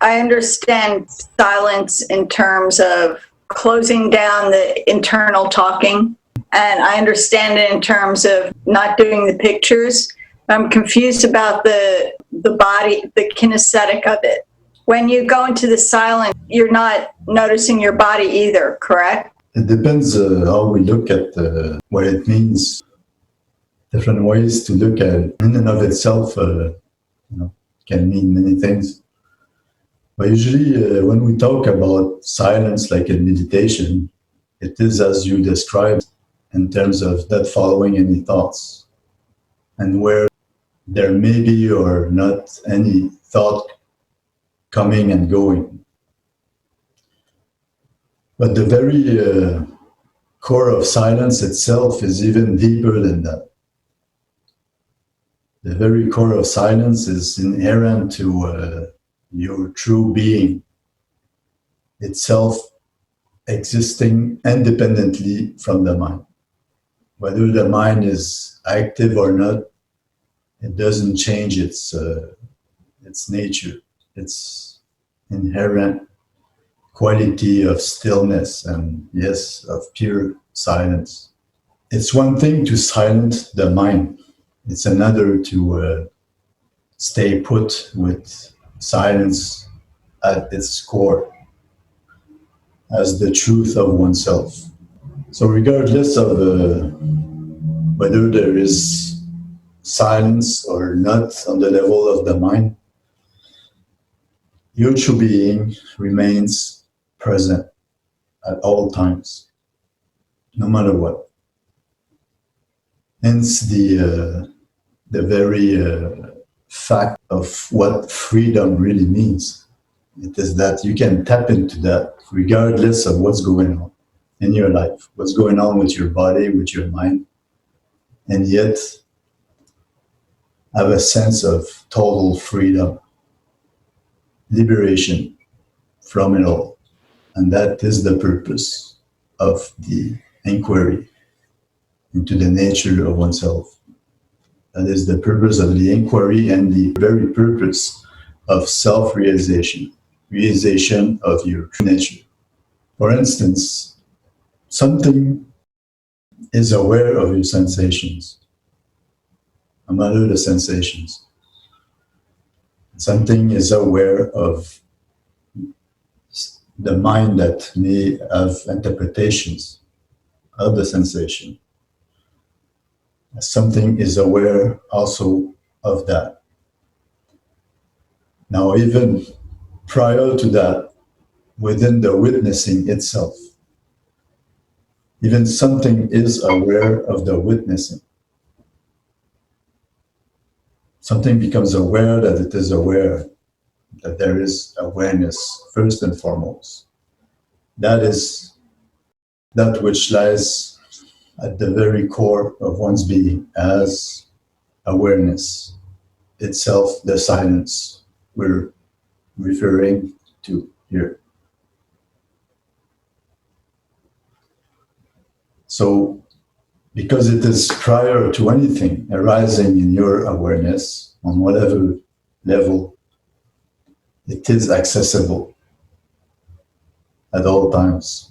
I understand silence in terms of closing down the internal talking, and I understand it in terms of not doing the pictures. I'm confused about the body, the kinesthetic of it. When you go into the silence, you're not noticing your body either, correct? It depends how we look at what it means. Different ways to look at it. In and of itself, can mean many things. But usually when we talk about silence, like in meditation, it is as you described in terms of not following any thoughts, and where there may be or not any thought coming and going. But the very core of silence itself is even deeper than that. The very core of silence is inherent to your true being itself, existing independently from the mind. Whether the mind is active or not, it doesn't change its nature, its inherent quality of stillness and, yes, of pure silence. It's one thing to silence the mind. It's another to stay put with silence at its core as the truth of oneself. So regardless of whether there is silence or not on the level of the mind, your true being remains present at all times, no matter what. Hence the very fact of what freedom really means. It is that you can tap into that regardless of what's going on in your life, what's going on with your body, with your mind, and yet have a sense of total freedom, liberation from it all. And that is the purpose of the inquiry into the nature of oneself. That is the purpose of the inquiry and the very purpose of self-realization, realization of your true nature. For instance, something is aware of your sensations, no matter the sensations. Something is aware of the mind that may have interpretations of the sensation. Something is aware also of that. Now, even prior to that, within the witnessing itself, even something is aware of the witnessing. Something becomes aware that it is aware, that there is awareness first and foremost. That is that which lies at the very core of one's being as awareness itself, the silence we're referring to here. So, because it is prior to anything arising in your awareness, on whatever level, it is accessible at all times.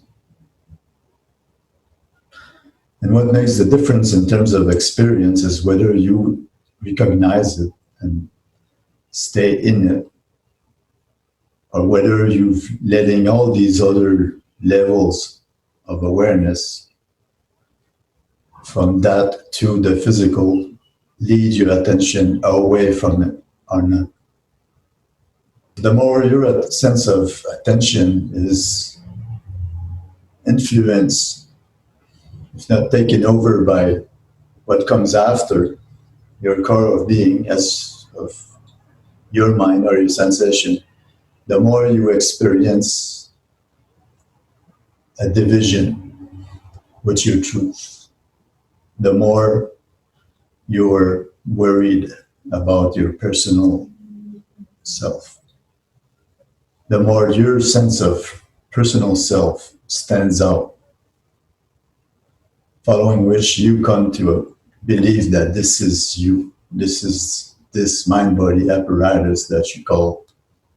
And what makes the difference in terms of experience is whether you recognize it and stay in it, or whether you've letting all these other levels of awareness from that to the physical lead your attention away from it or not. The more your sense of attention is influenced, if not taken over by what comes after your core of being as of your mind or your sensation, the more you experience a division with your truth, the more you're worried about your personal self, the more your sense of personal self stands out, following which you come to believe that this is you, this is this mind-body apparatus that you call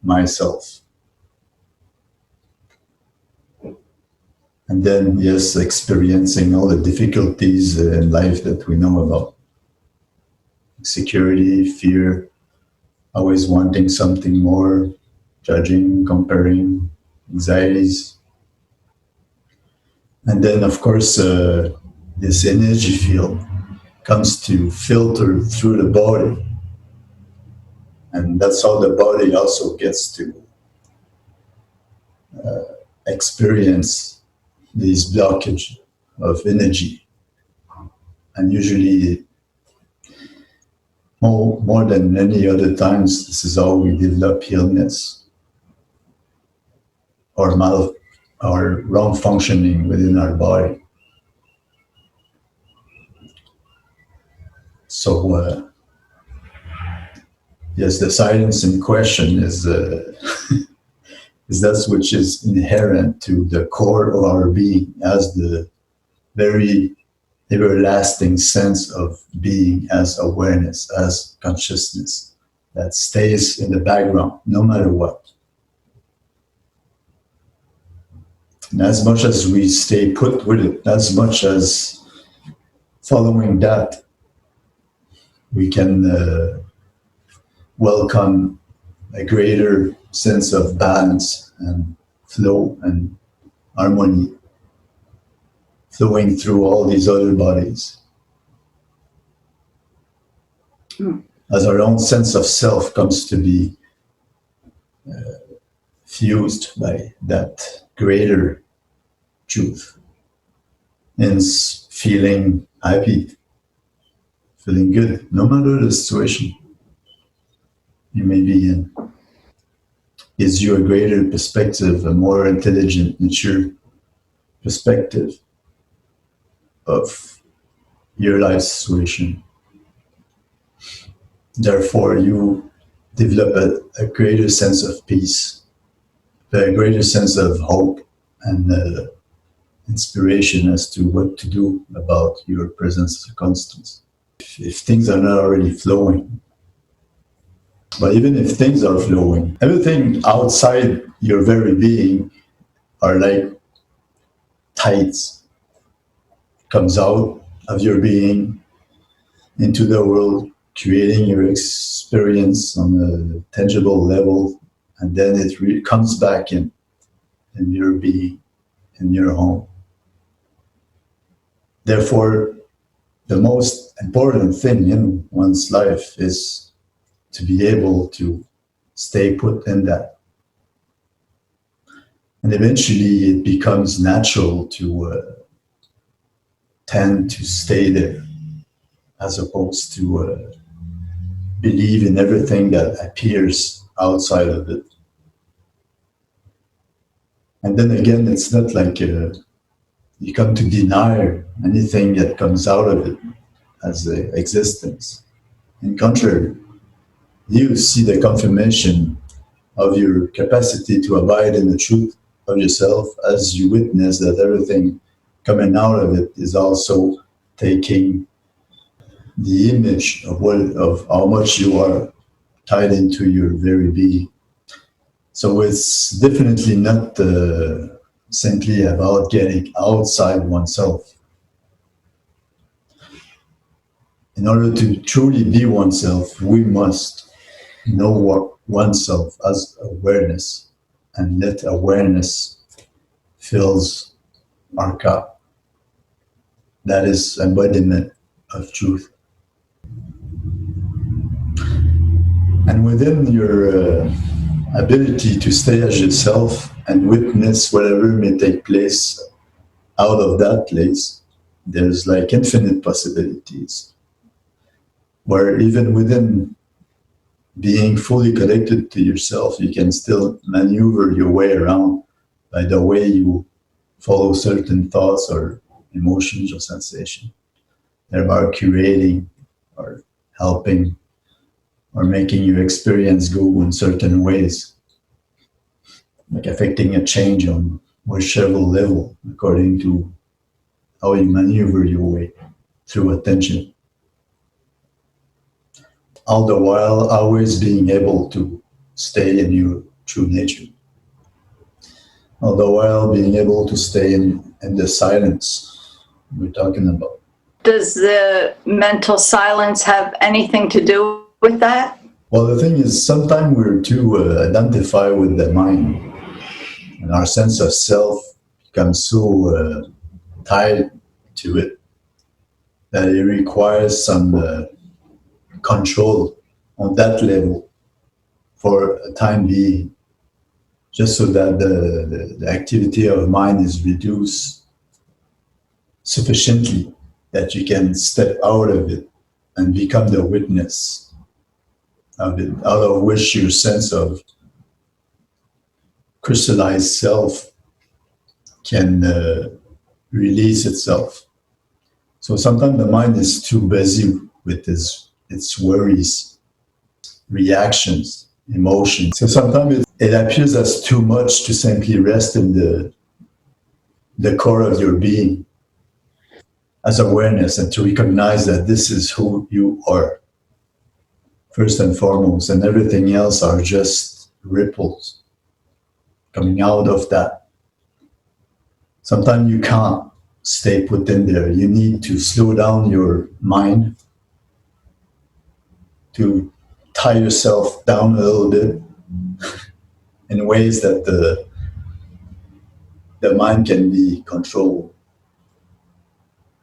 myself. And then, yes, experiencing all the difficulties in life that we know about. Security, fear, always wanting something more, judging, comparing, anxieties. And then, of course, this energy field comes to filter through the body. And that's how the body also gets to experience this blockage of energy. And usually, more than many other times, this is how we develop illness or or wrong functioning within our body. So, yes, the silence in question is is that which is inherent to the core of our being as the very everlasting sense of being, as awareness, as consciousness that stays in the background no matter what. And as much as we stay put with it, as much as following that, we can welcome a greater sense of balance and flow and harmony flowing through all these other bodies. As our own sense of self comes to be fused by that greater truth, and feeling happy, feeling good, no matter the situation you may be in. Gives you a greater perspective, a more intelligent, mature perspective of your life situation. Therefore, you develop a greater sense of peace, a greater sense of hope and inspiration as to what to do about your present circumstance. If things are not already flowing, but even if things are flowing, everything outside your very being are like tides, comes out of your being into the world, creating your experience on a tangible level, and then it comes back in your being, in your home. Therefore, the most important thing in one's life is to be able to stay put in that. And eventually it becomes natural to tend to stay there, as opposed to believe in everything that appears outside of it. And then again, it's not like you come to deny anything that comes out of it as existence. In contrary, you see the confirmation of your capacity to abide in the truth of yourself as you witness that everything coming out of it is also taking the image of how much you are tied into your very being. So it's definitely not simply about getting outside oneself. In order to truly be oneself, we must know what oneself as awareness, and let awareness fills our cup. That is embodiment of truth. And within your ability to stay as yourself and witness whatever may take place out of that place, there's like infinite possibilities. Where even within being fully connected to yourself, you can still maneuver your way around by the way you follow certain thoughts or emotions or sensations, thereby creating or helping or making your experience go in certain ways, like affecting a change on whichever level according to how you maneuver your way through attention. All the while always being able to stay in your true nature. all the while being able to stay in the silence we're talking about. Does the mental silence have anything to do with that? Well, the thing is, sometimes we're too identified with the mind, and our sense of self becomes so tied to it that it requires some control on that level for a time being, just so that the activity of mind is reduced sufficiently that you can step out of it and become the witness of it, out of which your sense of crystallized self can release itself. So sometimes the mind is too busy with its worries, reactions, emotions. So sometimes it appears as too much to simply rest in the core of your being as awareness, and to recognize that this is who you are, first and foremost, and everything else are just ripples coming out of that. Sometimes you can't stay put in there. You need to slow down your mind, to tie yourself down a little bit in ways that the mind can be controlled,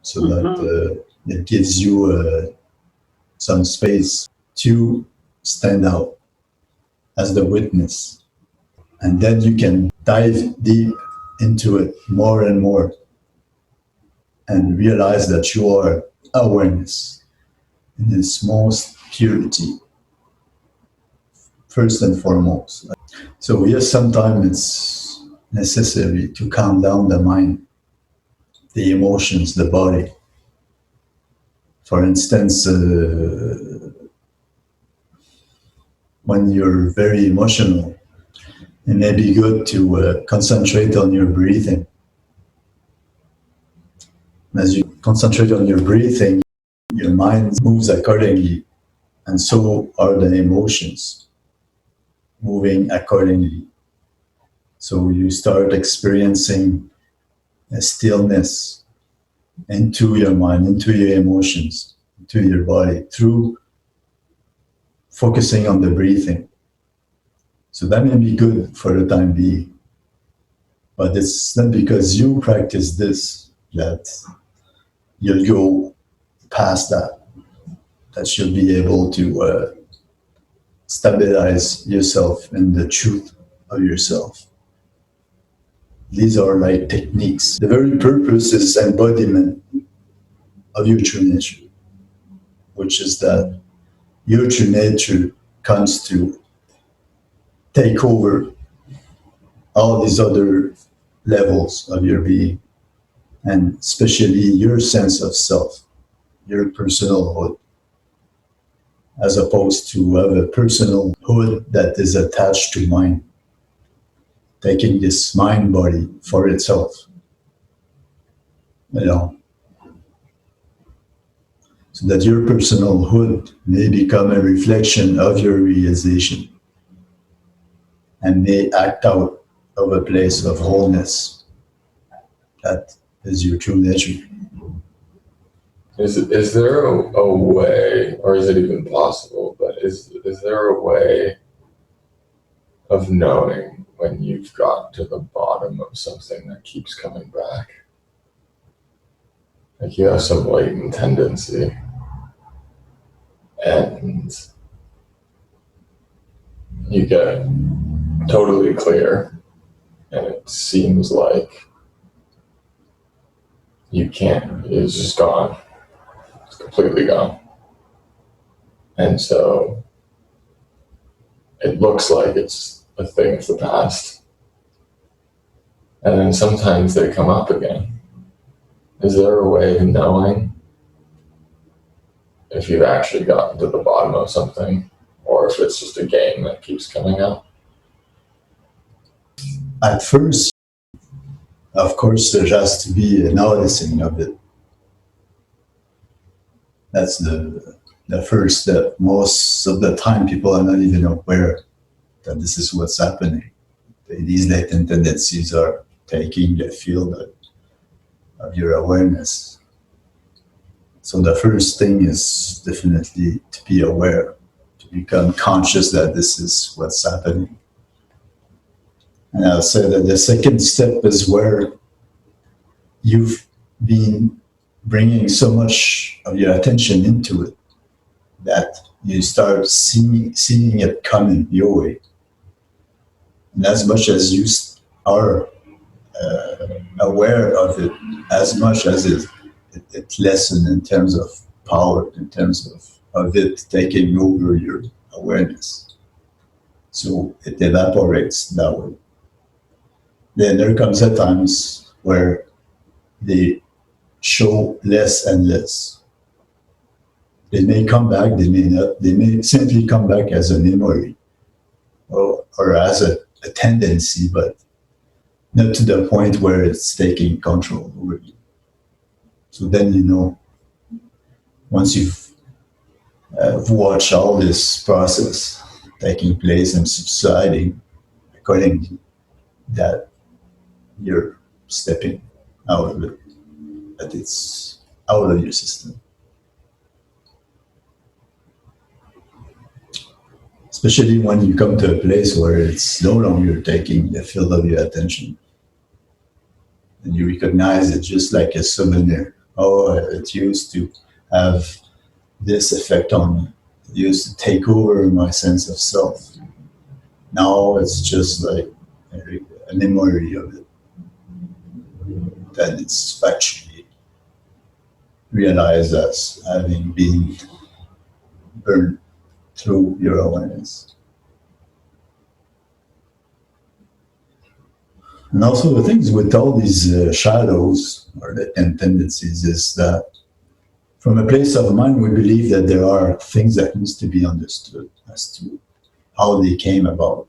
so that it gives you some space to stand out as the witness. And then you can dive deep into it more and more and realize that you are awareness in its most purity, first and foremost. So yes, sometimes it's necessary to calm down the mind, the emotions, the body. For instance, when you're very emotional, it may be good to concentrate on your breathing. As you concentrate on your breathing, your mind moves accordingly, and so are the emotions moving accordingly. So you start experiencing a stillness into your mind, into your emotions, into your body through focusing on the breathing. So that may be good for the time being, but it's not because you practice this that you'll go past that, that you'll be able to stabilize yourself in the truth of yourself. These are like techniques. The very purpose is embodiment of your true nature, which is that your true nature comes to take over all these other levels of your being, and especially your sense of self, your personalhood, as opposed to have a personalhood that is attached to mind, taking this mind body for itself, you know, so that your personalhood may become a reflection of your realization and may act out of a place of wholeness. That is your true nature. Is there a way, or is it even possible, but is there a way of knowing when you've got to the bottom of something that keeps coming back? Like you have some latent tendency and you get totally clear and it seems like you can't, it's just gone. It's completely gone. And so it looks like it's a thing of the past. And then sometimes they come up again. Is there a way of knowing if you've actually gotten to the bottom of something, or if it's just a game that keeps coming up? At first, of course, there has to be a noticing of it. That's the first step. Most of the time, people are not even aware that this is what's happening. these latent tendencies are taking the field of your awareness. So the first thing is definitely to be aware, to become conscious that this is what's happening. And I'll say that the second step is where you've been bringing so much of your attention into it that you start seeing it coming your way. And as much as you are aware of it, as much as it lessens in terms of power, in terms of it taking over your awareness. So it evaporates that way. Then there comes a times where they show less and less. They may come back, they may not, they may simply come back as a memory or as a tendency, but not to the point where it's taking control over you. So then you know, once you've watched all this process taking place and subsiding accordingly, that you're stepping out of it, that it's out of your system. Especially when you come to a place where it's no longer taking the field of your attention. And you recognize it just like a souvenir. Oh, it used to have this effect on me. It used to take over my sense of self. Now it's just like a memory of it. Then it's factually realized as having been burned through your awareness. And also the things with all these shadows or latent tendencies is that from a place of mind, we believe that there are things that needs to be understood as to how they came about,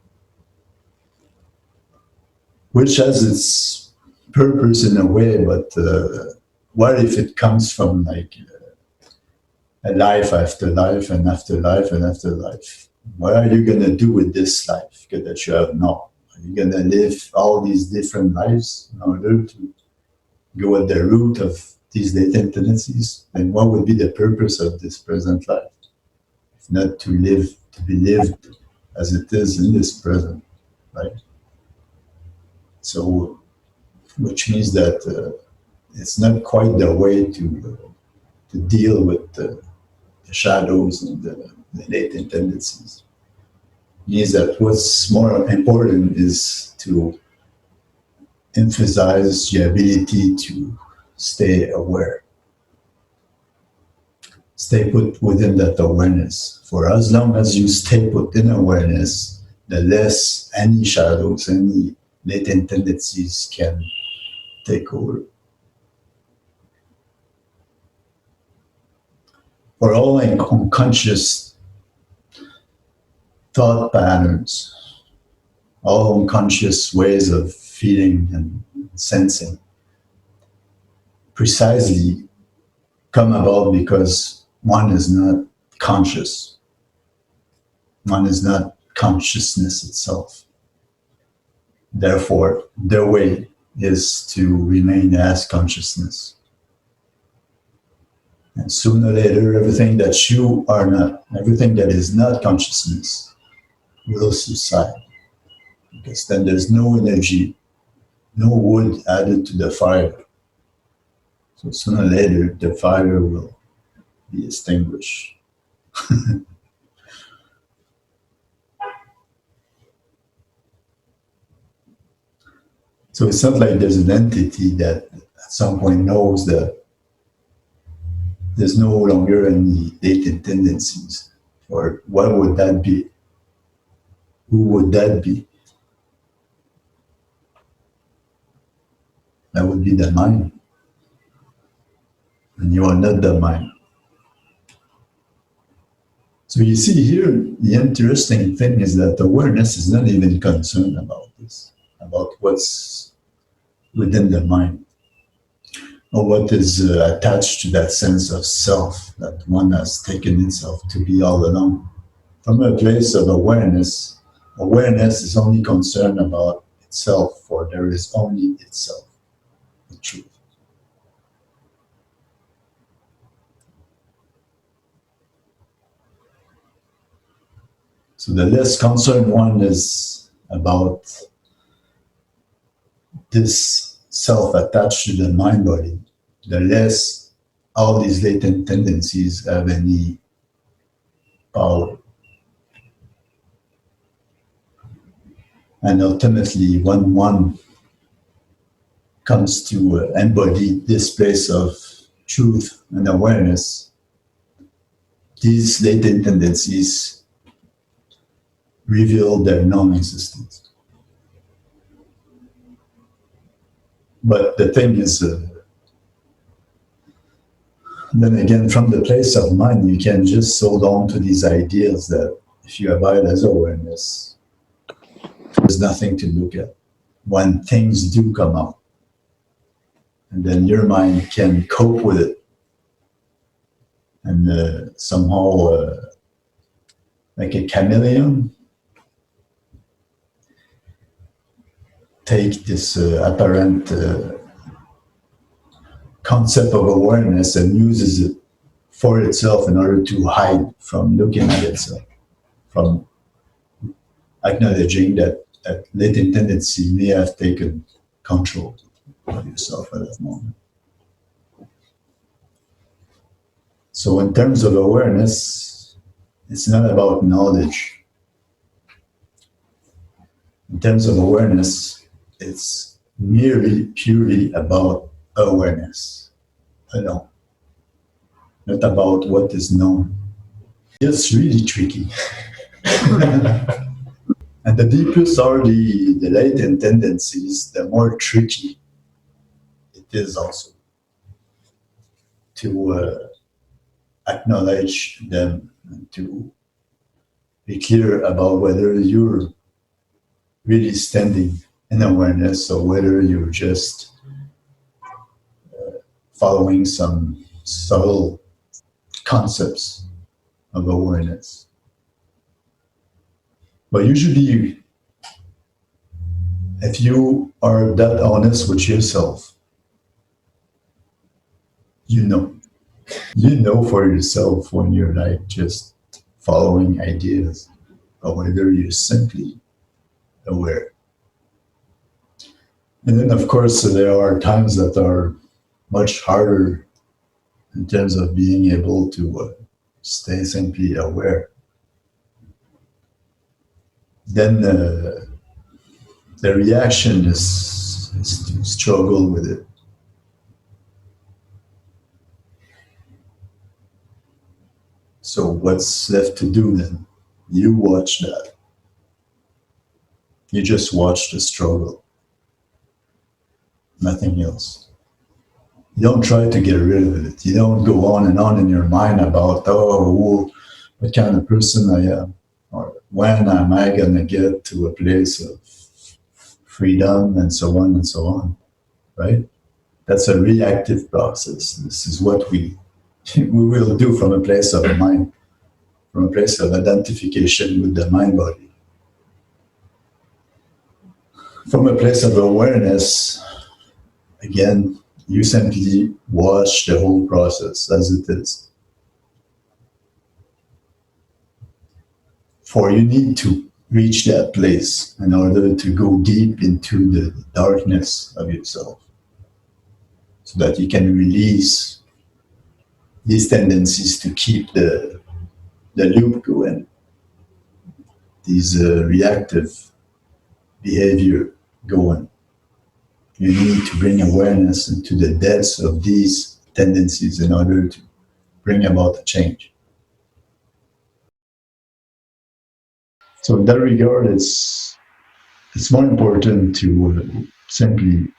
which has its purpose in a way, but what if it comes from like a life after life and after life and after life? What are you going to do with this life that you have now? Are you going to live all these different lives in order to go at the root of these latent tendencies? And what would be the purpose of this present life? If not to live, to be lived as it is in this present, right? So, which means that it's not quite the way to deal with the shadows and the latent tendencies. It means that what's more important is to emphasize your ability to stay aware. Stay put within that awareness. For as long as you stay put in awareness, the less any shadows, any latent tendencies can take over. For all unconscious thought patterns, all unconscious ways of feeling and sensing, precisely come about because one is not conscious. One is not consciousness itself. Therefore, their way is to remain as consciousness. And sooner or later, everything that you are not, everything that is not consciousness will subside. Because then there's no energy, no wood added to the fire. So sooner or later, the fire will be extinguished. So it's not like there's an entity that at some point knows that there's no longer any latent tendencies. Or what would that be? Who would that be? That would be the mind. And you are not the mind. So you see here, the interesting thing is that awareness is not even concerned about this, about what's within the mind, or what is attached to that sense of self that one has taken itself to be all along. From a place of awareness, awareness is only concerned about itself, for there is only itself, the truth. So the less concerned one is about this self attached to the mind body, the less all these latent tendencies have any power. And ultimately, when one comes to embody this place of truth and awareness, these latent tendencies reveal their non-existence. But the thing is, then again, from the place of mind, you can just hold on to these ideas that if you abide as awareness, there's nothing to look at when things do come up. And then your mind can cope with it and somehow, like a chameleon, take this apparent concept of awareness and uses it for itself in order to hide from looking at itself, from acknowledging that that latent tendency may have taken control of yourself at that moment. So in terms of awareness, it's not about knowledge. In terms of awareness, it's merely purely about awareness alone, not about what is known. It's really tricky. And the deepest are the latent tendencies, the more tricky it is also to acknowledge them and to be clear about whether you're really standing in awareness or whether you're just following some subtle concepts of awareness. But usually, if you are that honest with yourself, you know for yourself when you're like just following ideas or whether you're simply aware. And then, of course, there are times that are much harder in terms of being able to stay simply aware. Then the reaction is to struggle with it. So what's left to do then? You watch that. You just watch the struggle. Nothing else. You don't try to get rid of it. You don't go on and on in your mind about, what kind of person I am, or when am I going to get to a place of freedom, and so on, right? That's a reactive process. This is what we will do from a place of mind, from a place of identification with the mind body. From a place of awareness, again, you simply watch the whole process as it is. For you need to reach that place in order to go deep into the darkness of yourself so that you can release these tendencies to keep the loop going, these reactive behavior going. You need to bring awareness into the depths of these tendencies in order to bring about a change. So in that regard, it's more important to simply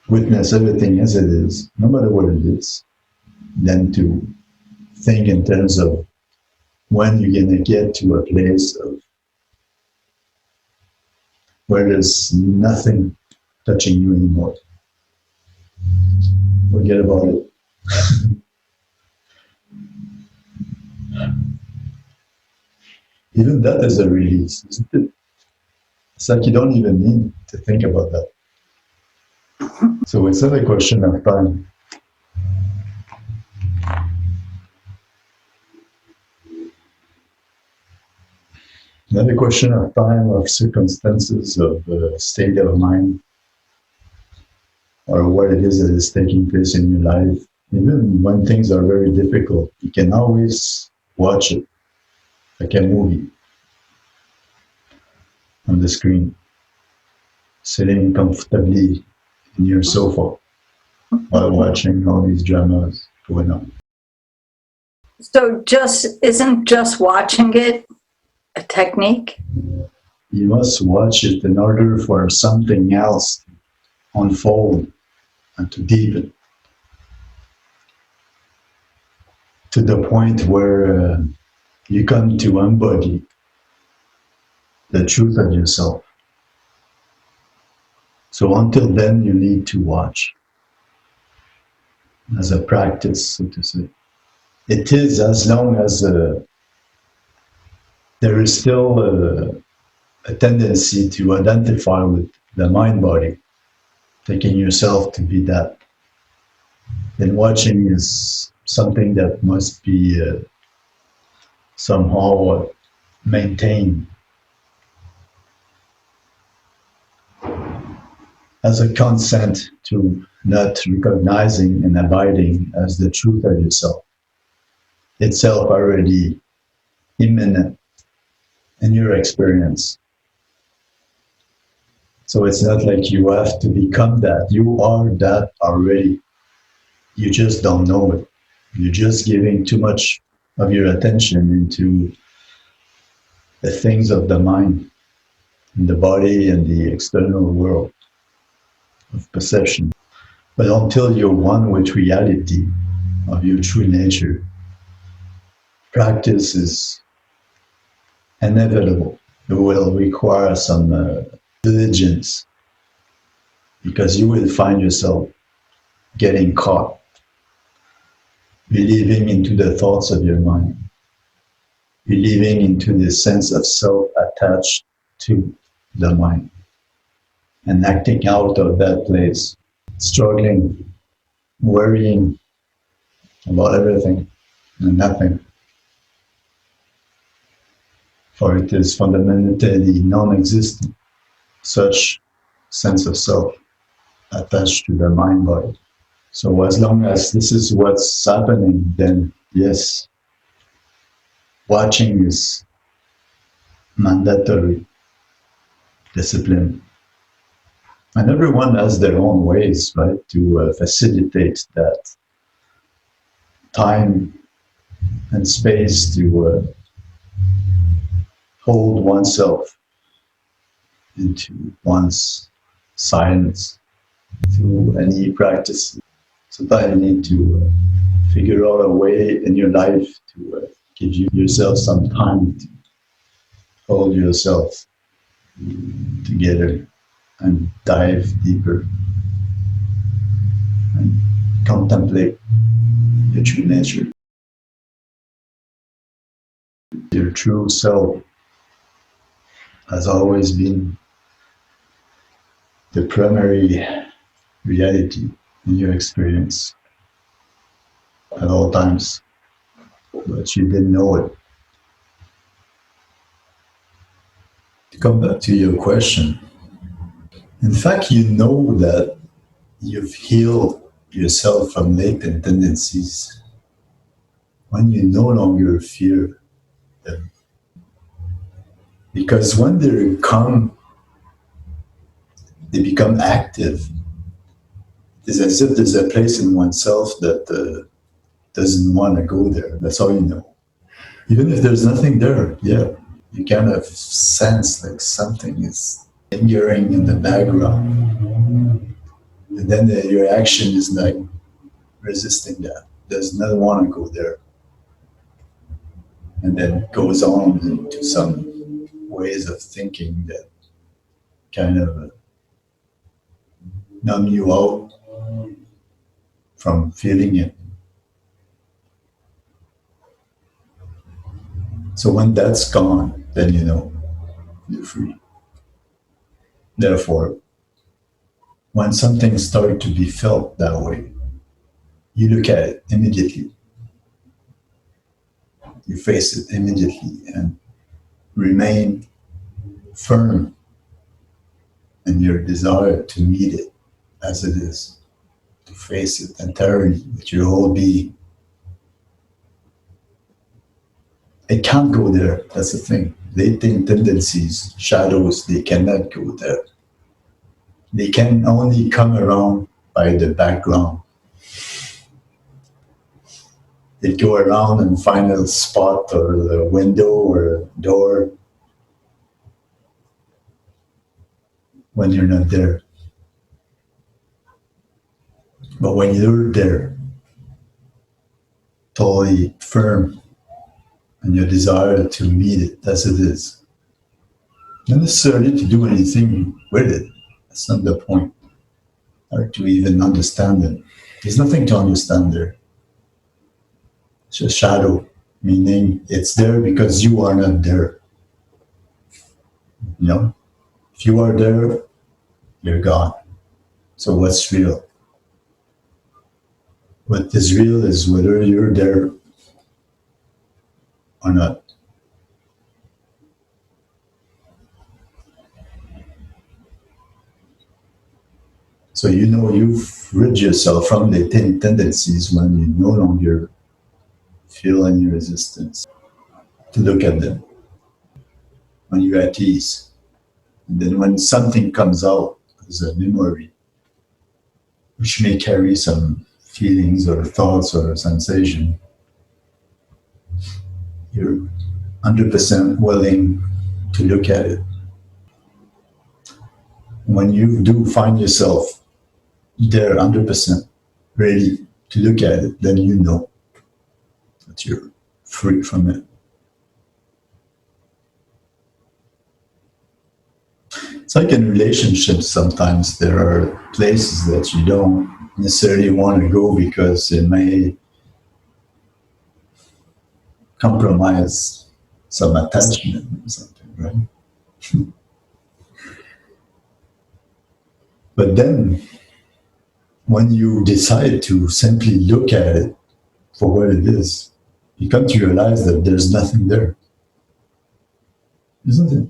witness everything as it is, no matter what it is, than to think in terms of when you're going to get to a place of where there's nothing touching you anymore. Forget about it. Even that is a release, isn't it? It's like you don't even need to think about that. So it's not a question of time. Not a question of time, of circumstances, of state of mind, or what it is that is taking place in your life. Even when things are very difficult, you can always watch it like a movie on the screen, sitting comfortably in your sofa while watching all these dramas going on. So isn't just watching it a technique? You must watch it in order for something else to unfold and to deepen to the point where you come to embody the truth of yourself. So until then, you need to watch as a practice, so to say. It is as long as there is still a tendency to identify with the mind body, taking yourself to be that. Then watching is something that must be somehow maintained as a consent to not recognizing and abiding as the truth of yourself, itself already immanent in your experience. So it's not like you have to become that. You are that already. You just don't know it. You're just giving too much of your attention into the things of the mind, and the body, and the external world of perception. But until you're one with reality of your true nature, practice is inevitable. It will require some diligence because you will find yourself getting caught, believing into the thoughts of your mind, believing into the sense of self attached to the mind, and acting out of that place, struggling, worrying about everything and nothing. For it is fundamentally non-existent, such sense of self attached to the mind body. So as long as this is what's happening, then yes, watching is mandatory discipline. And everyone has their own ways, right, to facilitate that time and space to hold oneself into one's silence through any practice. Sometimes you need to figure out a way in your life to give yourself some time to hold yourself together and dive deeper and contemplate your true nature. Your true self has always been the primary reality in your experience at all times, but you didn't know it. To come back to your question, in fact, you know that you've healed yourself from latent tendencies when you no longer fear them. Because when they become active. It's as if there's a place in oneself that doesn't want to go there. That's all you know. Even if there's nothing there, yeah, you kind of sense like something is lingering in the background. And then your action is like resisting that. Does not want to go there. And then goes on into some ways of thinking that kind of numb you out from feeling it. So when that's gone, then you know you're free. Therefore, when something starts to be felt that way, you look at it immediately. You face it immediately and remain firm in your desire to meet it as it is, to face it entirely with your whole being. It can't go there. That's the thing. Latent tendencies, shadows, they cannot go there. They can only come around by the background. They go around and find a spot or a window or a door when you're not there. But when you're there, totally firm and your desire to meet it as it is, not necessarily to do anything with it. That's not the point. Or to even understand it. There's nothing to understand there. It's a shadow, meaning it's there because you are not there. You know? If you are there, you're gone. So what's real? What is real is whether you're there or not. So you know you've rid yourself from the tendencies when you no longer feel any resistance to look at them, when you're at ease. And then when something comes out as a memory, which may carry some feelings or thoughts or sensation, you're 100% willing to look at it. When you do find yourself there 100% ready to look at it, then you know that you're free from it. It's like in relationships, sometimes there are places that you don't necessarily want to go because it may compromise some attachment or something, right? But then, when you decide to simply look at it for what it is, you come to realize that there's nothing there, isn't it?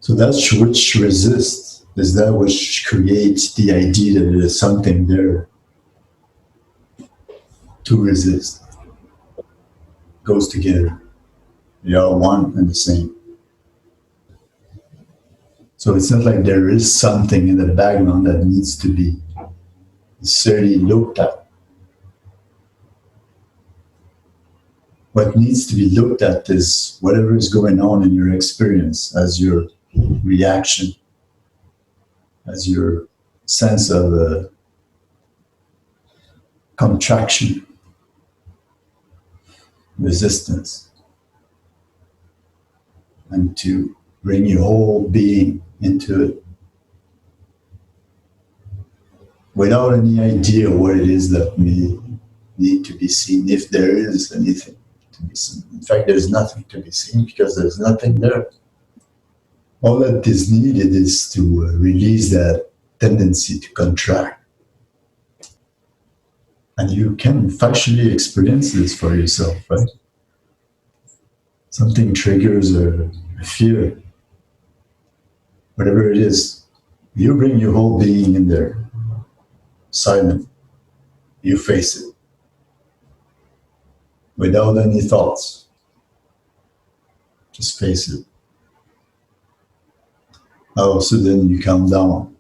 So that's which resists, is that which creates the idea that there's something there to resist. Goes together. They are one and the same. So it's not like there is something in the background that needs to be necessarily looked at. What needs to be looked at is whatever is going on in your experience as your reaction, as your sense of contraction, resistance, and to bring your whole being into it without any idea what it is that may need to be seen, if there is anything to be seen. In fact, there's nothing to be seen because there's nothing there. All that is needed is to release that tendency to contract. And you can factually experience this for yourself, right? Something triggers a fear, whatever it is. You bring your whole being in there, silent. You face it without any thoughts. Just face it. All of a sudden, you calm down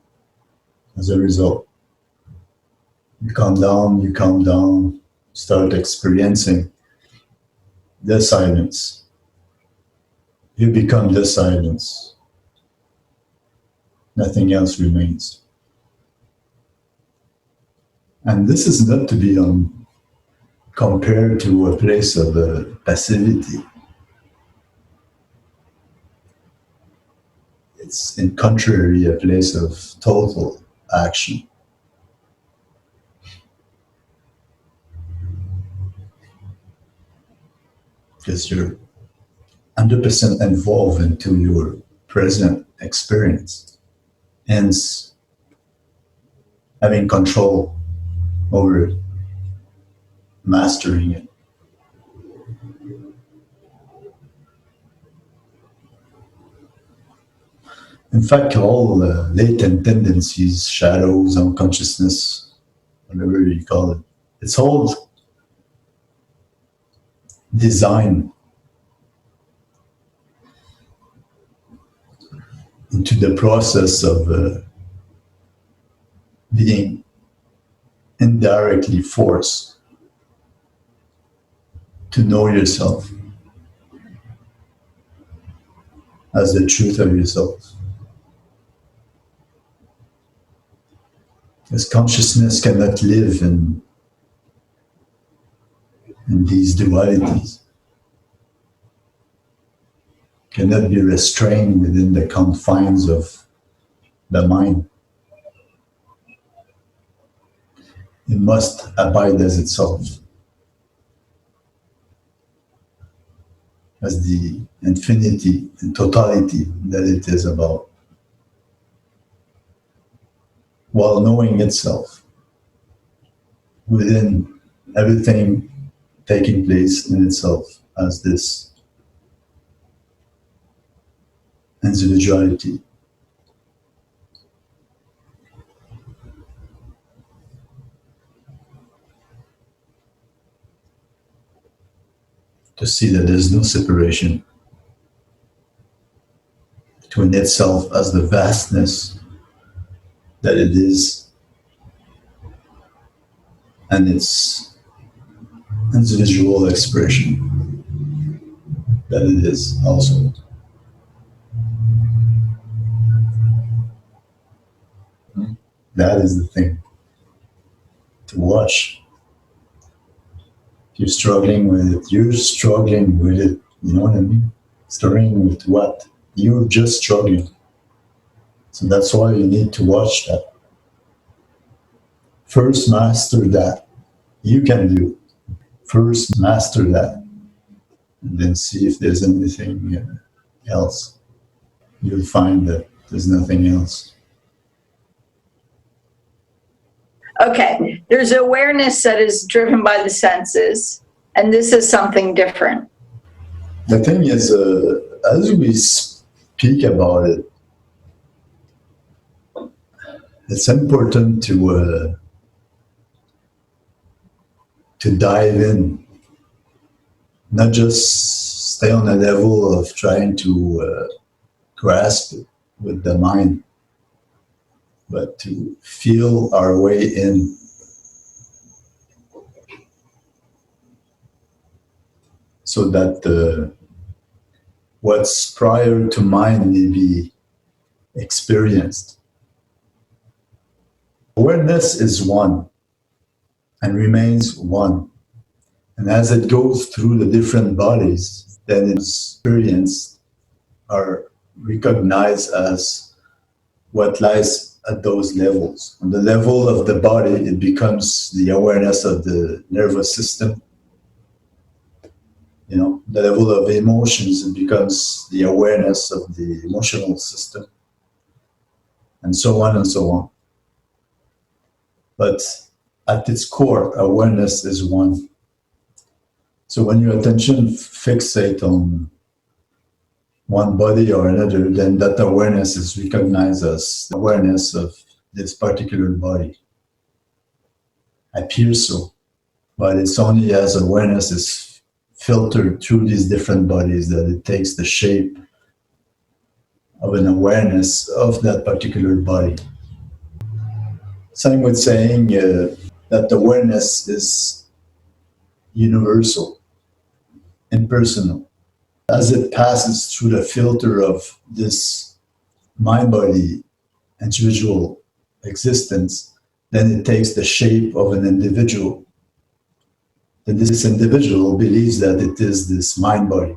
as a result. You calm down, start experiencing the silence. You become the silence. Nothing else remains. And this is not to be compared to a place of passivity. It's in contrary a place of total action. Because you're 100% involved into your present experience, hence having control over it, mastering it. In fact, all latent tendencies, shadows, unconsciousness, whatever you call it, it's all designed into the process of being indirectly forced to know yourself as the truth of yourself. Because consciousness cannot live in these dualities, cannot be restrained within the confines of the mind. It must abide as itself, as the infinity and totality that it is about, while knowing itself within everything taking place in itself as this individuality. To see that there's no separation between itself as the vastness that it is and its individual expression that it is also. That is the thing to watch. If you're struggling with it, you're struggling with it. You know what I mean? Struggling with what? You're just struggling. So that's why you need to watch that. First, master that. You can do. First, master that. And then see if there's anything else. You'll find that there's nothing else. Okay, there's awareness that is driven by the senses, and this is something different. The thing is, as we speak about it, it's important to dive in, not just stay on a level of trying to grasp it with the mind, but to feel our way in. So that what's prior to mind may be experienced. Awareness is one and remains one. And as it goes through the different bodies, then its experience are recognized as what lies at those levels. On the level of the body, it becomes the awareness of the nervous system. You know, the level of emotions, it becomes the awareness of the emotional system, and so on and so on. But at its core, awareness is one. So when your attention fixates on one body or another, then that awareness is recognized as awareness of this particular body. Appears so, but it's only as awareness is filtered through these different bodies that it takes the shape of an awareness of that particular body. Same with saying that awareness is universal, impersonal. As it passes through the filter of this mind-body individual existence, then it takes the shape of an individual. Then this individual believes that it is this mind-body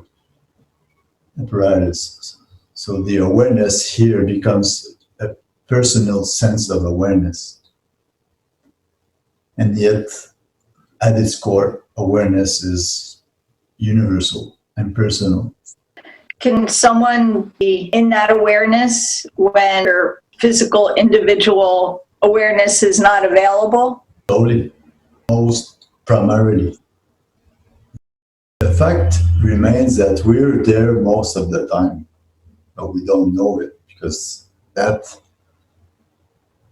apparatus. So the awareness here becomes a personal sense of awareness. And yet, at its core, awareness is universal and personal. Can someone be in that awareness when their physical individual awareness is not available? Slowly, most primarily. The fact remains that we're there most of the time, but we don't know it because that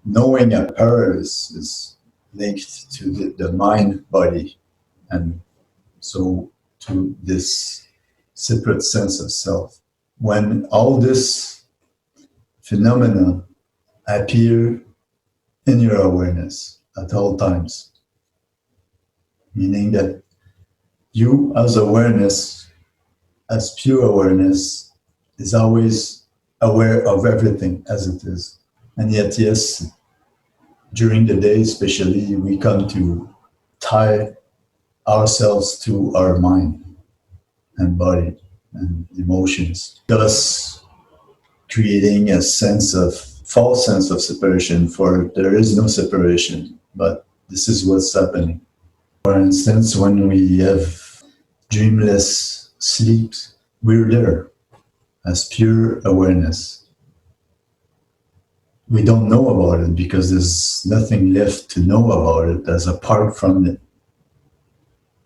knowing apparatus is linked to the mind body and so to this separate sense of self. When all this phenomena appear in your awareness at all times, meaning that you as awareness, as pure awareness, is always aware of everything as it is. And yet, yes, during the day especially, we come to tie ourselves to our mind and body and emotions, thus creating a false sense of separation, for there is no separation, but this is what's happening. For instance, when we have dreamless sleep, we're there as pure awareness. We don't know about it because there's nothing left to know about it as apart from it.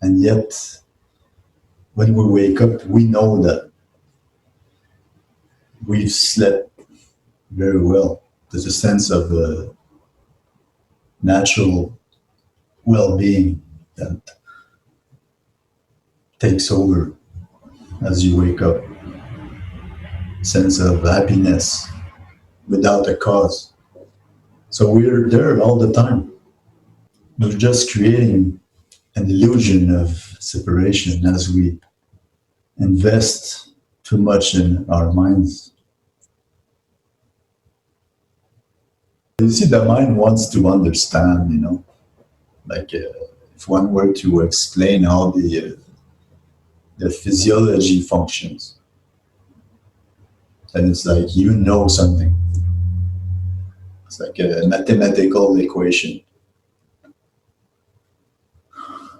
And yet, when we wake up, we know that we've slept very well. There's a sense of natural well-being that takes over as you wake up. Sense of happiness without a cause. So we're there all the time. We're just creating an illusion of separation as we invest too much in our minds. You see, the mind wants to understand, like if one were to explain how the physiology functions, then it's like you know something. It's like a mathematical equation.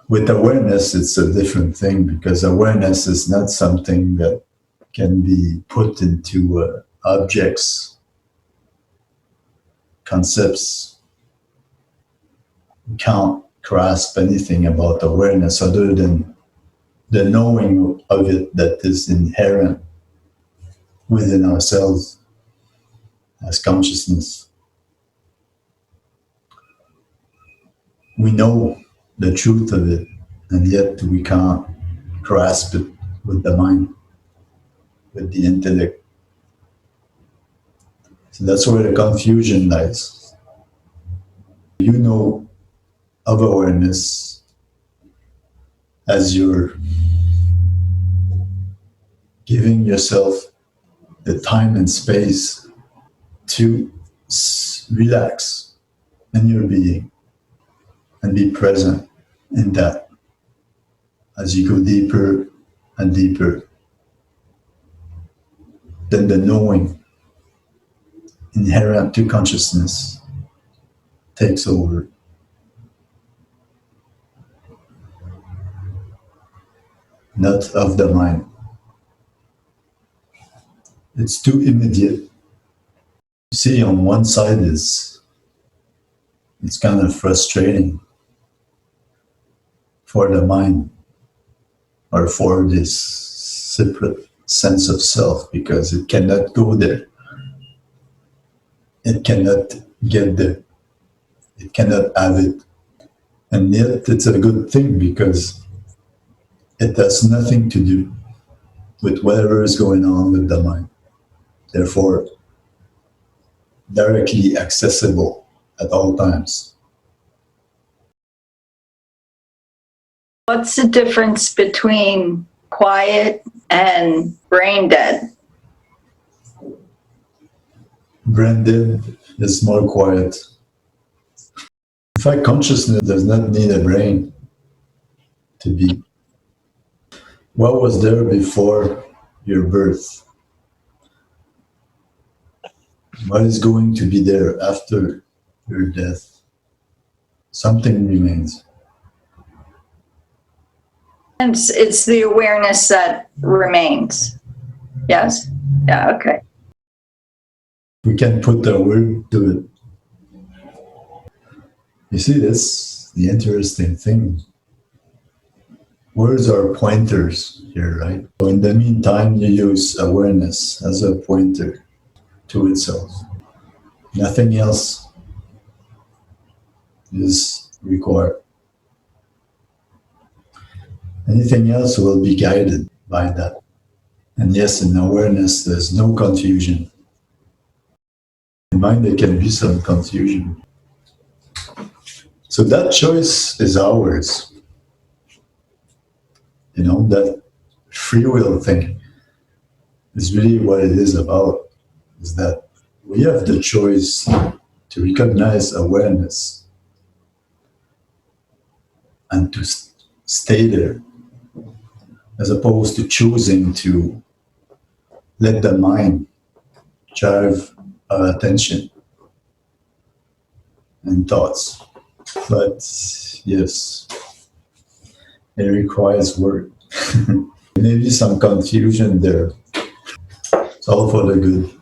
With awareness, it's a different thing because awareness is not something that can be put into objects, concepts. We can't grasp anything about awareness other than the knowing of it that is inherent within ourselves as consciousness. We know the truth of it, and yet we can't grasp it with the mind, with the intellect. So that's where the confusion lies. You know of awareness as you're giving yourself the time and space to relax in your being and be present in that as you go deeper and deeper. Then the knowing inherent to consciousness takes over. Not of the mind. It's too immediate. You see, on one side it's kind of frustrating for the mind or for this separate sense of self because it cannot go there. It cannot get there. It cannot have it. And yet it's a good thing because it has nothing to do with whatever is going on with the mind. Therefore, directly accessible at all times. What's the difference between quiet and brain dead? Brain dead is more quiet. In fact, consciousness does not need a brain to be. What was there before your birth? What is going to be there after your death? Something remains. And it's the awareness that remains. Yes. It's the awareness that remains. It's the awareness that Yes? Yeah, okay. We can put the word to it. You see, that's the interesting thing. Words are pointers here, right? So in the meantime, you use awareness as a pointer to itself. Nothing else is required. Anything else will be guided by that. And yes, in awareness, there's no confusion. In mind, there can be some confusion. So that choice is ours. You know, that free will thing is really what it is about, is that we have the choice to recognize awareness and to stay there, as opposed to choosing to let the mind drive our attention and thoughts. But yes, it requires work. Maybe some confusion there. It's all for the good.